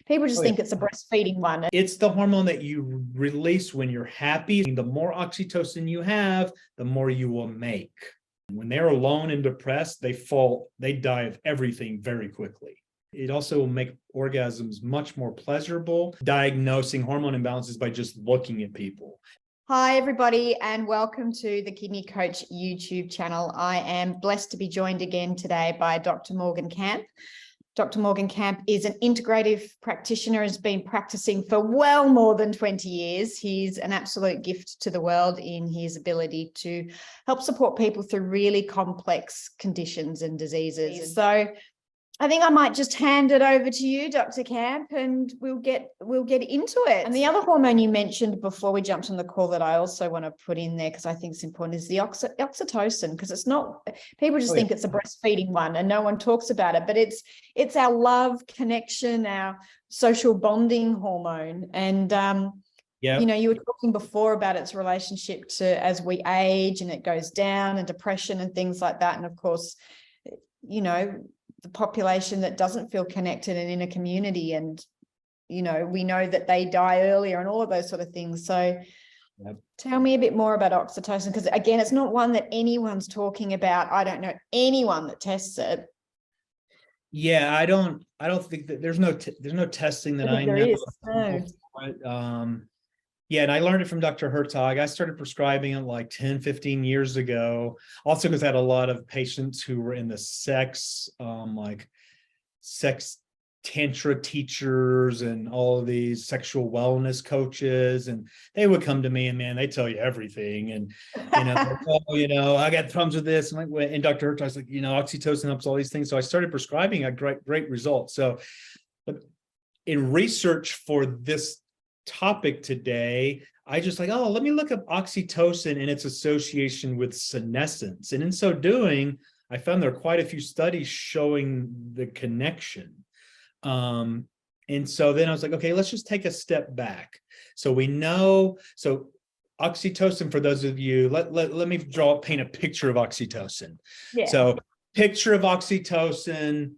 People just Oh, think yeah. it's a breastfeeding one. It's the hormone that you release when you're happy. The more oxytocin you have, the more you will make. When they're alone and depressed, they die of everything very quickly. It also will make orgasms much more pleasurable, diagnosing hormone imbalances by just looking at people. Hi, everybody, and welcome to the Kidney Coach YouTube channel. I am blessed to be joined again today by Dr. Morgan Camp. Dr. Morgan Camp is an integrative practitioner, has been practicing for well more than 20 years. He's an absolute gift to the world in his ability to help support people through really complex conditions and diseases. So I think I might just hand it over to you, Dr. Camp, and we'll get into it. And the other hormone you mentioned before we jumped on the call that I also want to put in there, because I think it's important, is the oxytocin, because it's not, people just think it's a breastfeeding one and no one talks about it, but it's our love, connection, our social bonding hormone. And you know, you were talking before about its relationship to as we age and it goes down, and depression and things like that. And of course, you know, the population that doesn't feel connected and in a community, and you know, we know that they die earlier and all of those sort of things. So tell me a bit more about oxytocin, because again, it's not one that anyone's talking about. I don't know anyone that tests it. Yeah, I don't think that there's no testing that I know. No. Yeah, and I learned it from Dr. Hertog. I started prescribing it like 10, 15 years ago. Also because I had a lot of patients who were in the sex tantra teachers and all of these sexual wellness coaches, and they would come to me and man, they tell you everything. And I got problems with this. And Dr. Hertog's like, oxytocin helps all these things. So I started prescribing a great results. So in research for this topic today, I just let me look up oxytocin and its association with senescence. And in so doing, I found there are quite a few studies showing the connection. And so then I was like, okay, let's just take a step back. So we know, oxytocin, for those of you, let me paint a picture of oxytocin. Yeah. So picture of oxytocin,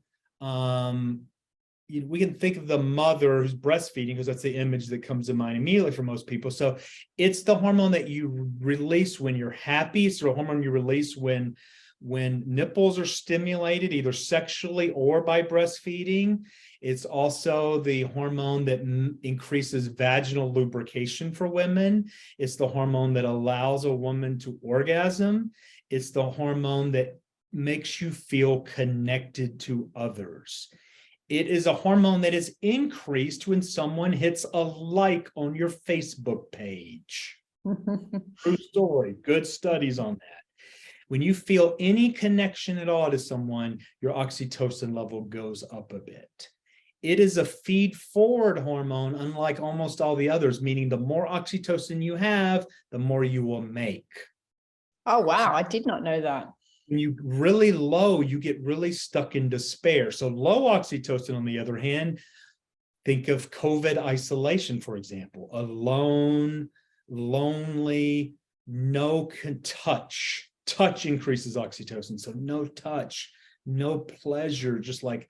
we can think of the mother who's breastfeeding, because that's the image that comes to mind immediately for most people. So it's the hormone that you release when you're happy. It's the hormone you release when nipples are stimulated, either sexually or by breastfeeding. It's also the hormone that increases vaginal lubrication for women. It's the hormone that allows a woman to orgasm. It's the hormone that makes you feel connected to others. It is a hormone that is increased when someone hits a like on your Facebook page. True story, good studies on that. When you feel any connection at all to someone, your oxytocin level goes up a bit. It is a feed-forward hormone, unlike almost all the others, meaning the more oxytocin you have, the more you will make. Oh, wow. I did not know that. When you really low, you get really stuck in despair. So low oxytocin, on the other hand, think of COVID isolation, for example. Alone, lonely, no touch. Touch increases oxytocin. So no touch, no pleasure, just like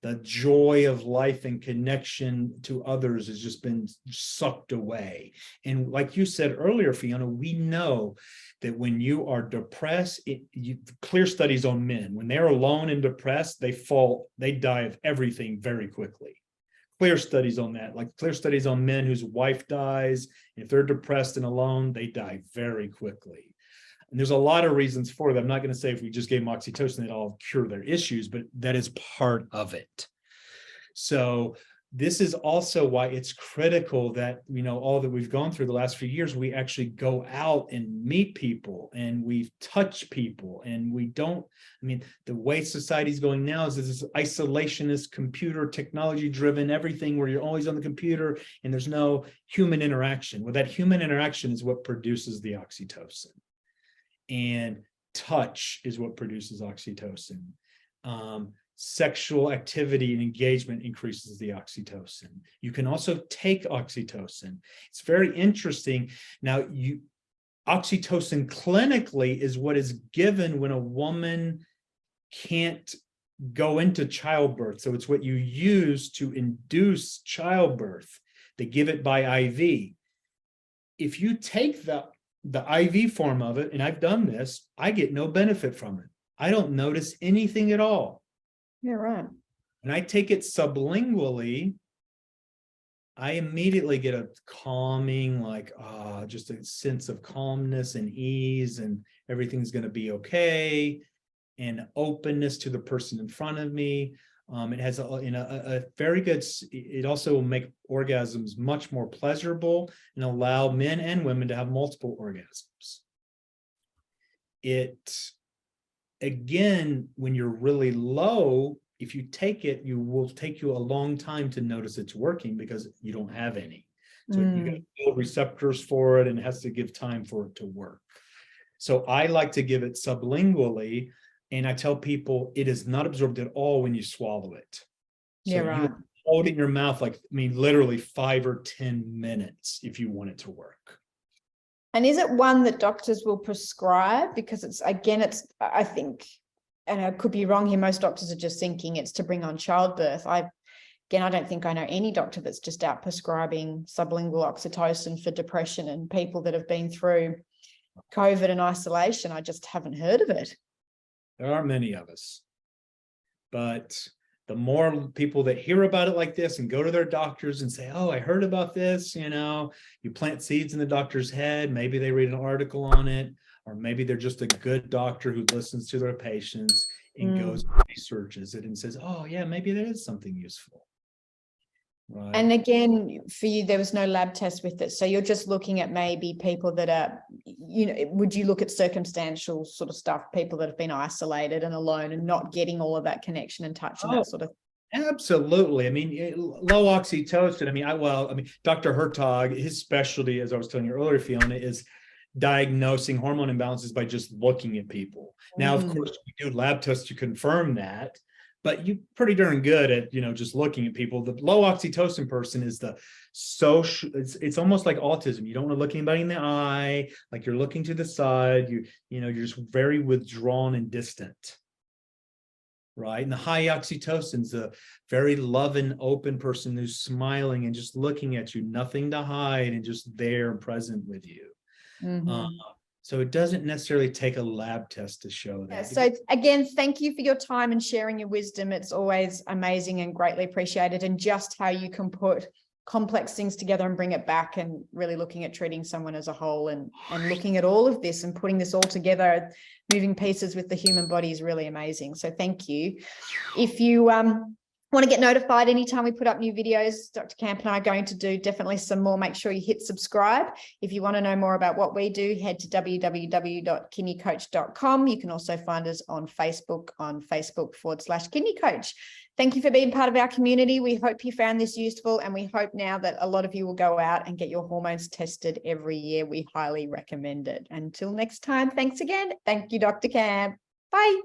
the joy of life and connection to others has just been sucked away. And like you said earlier, Fiona, we know that when you are depressed, clear studies on men, when they're alone and depressed, they die of everything very quickly. Clear studies on that, like clear studies on men whose wife dies. If they're depressed and alone, they die very quickly. And there's a lot of reasons for that. I'm not going to say if we just gave them oxytocin, it'd all cure their issues, but that is part of it. So this is also why it's critical that, all that we've gone through the last few years, we actually go out and meet people and we touch people, and we don't, the way society's going now is this isolationist, computer technology driven, everything where you're always on the computer and there's no human interaction. Well, that human interaction is what produces the oxytocin. And touch is what produces oxytocin. Sexual activity and engagement increases the oxytocin. You can also take oxytocin. It's very interesting. Now, oxytocin clinically is what is given when a woman can't go into childbirth. So it's what you use to induce childbirth. They give it by IV. If you take the IV form of it, and I've done this, I get no benefit from it. I don't notice anything at all. Yeah, right. When I take it sublingually, I immediately get a calming, like, just a sense of calmness and ease, and everything's going to be okay, and openness to the person in front of me. It has a very good, it also will make orgasms much more pleasurable and allow men and women to have multiple orgasms. It, again, when you're really low, if you take it, you will take you a long time to notice it's working because you don't have any. So you got to build receptors for it, and it has to give time for it to work. So I like to give it sublingually, and I tell people it is not absorbed at all when you swallow it. So Yeah, right. you hold it in your mouth, like, I mean, literally 5 or 10 minutes if you want it to work. And is it one that doctors will prescribe? Because it's, again, it's, I think, and I could be wrong here, most doctors are just thinking it's to bring on childbirth. I don't think I know any doctor that's just out prescribing sublingual oxytocin for depression and people that have been through COVID and isolation. I just haven't heard of it. There are many of us, but the more people that hear about it like this and go to their doctors and say, oh, I heard about this, you plant seeds in the doctor's head, maybe they read an article on it, or maybe they're just a good doctor who listens to their patients and goes and researches it and says, oh yeah, maybe there is something useful. Right. And again, for you, there was no lab test with it. So you're just looking at maybe people that are, would you look at circumstantial sort of stuff, people that have been isolated and alone and not getting all of that connection and touch and that sort of. Absolutely. I mean, low oxytocin. I mean, Dr. Hertog, his specialty, as I was telling you earlier, Fiona, is diagnosing hormone imbalances by just looking at people. Now, of course, we do lab tests to confirm that, but you're pretty darn good at, just looking at people. The low oxytocin person is the social, it's almost like autism. You don't want to look anybody in the eye, like you're looking to the side, you're just very withdrawn and distant. Right. And the high oxytocin is a very loving, open person who's smiling and just looking at you, nothing to hide, and just there and present with you. So it doesn't necessarily take a lab test to show that. Yeah, so again, thank you for your time and sharing your wisdom. It's always amazing and greatly appreciated, and just how you can put complex things together and bring it back, and really looking at treating someone as a whole, and looking at all of this and putting this all together, moving pieces with the human body is really amazing. So thank you. If you want to get notified anytime we put up new videos, Dr. Camp and I are going to do definitely some more. Make sure you hit subscribe. If you want to know more about what we do, head to www.kidneycoach.com. You can also find us on Facebook /Kidney Coach. Thank you for being part of our community. We hope you found this useful, and we hope now that a lot of you will go out and get your hormones tested every year. We highly recommend it. Until next time, thanks again. Thank you, Dr. Camp. Bye.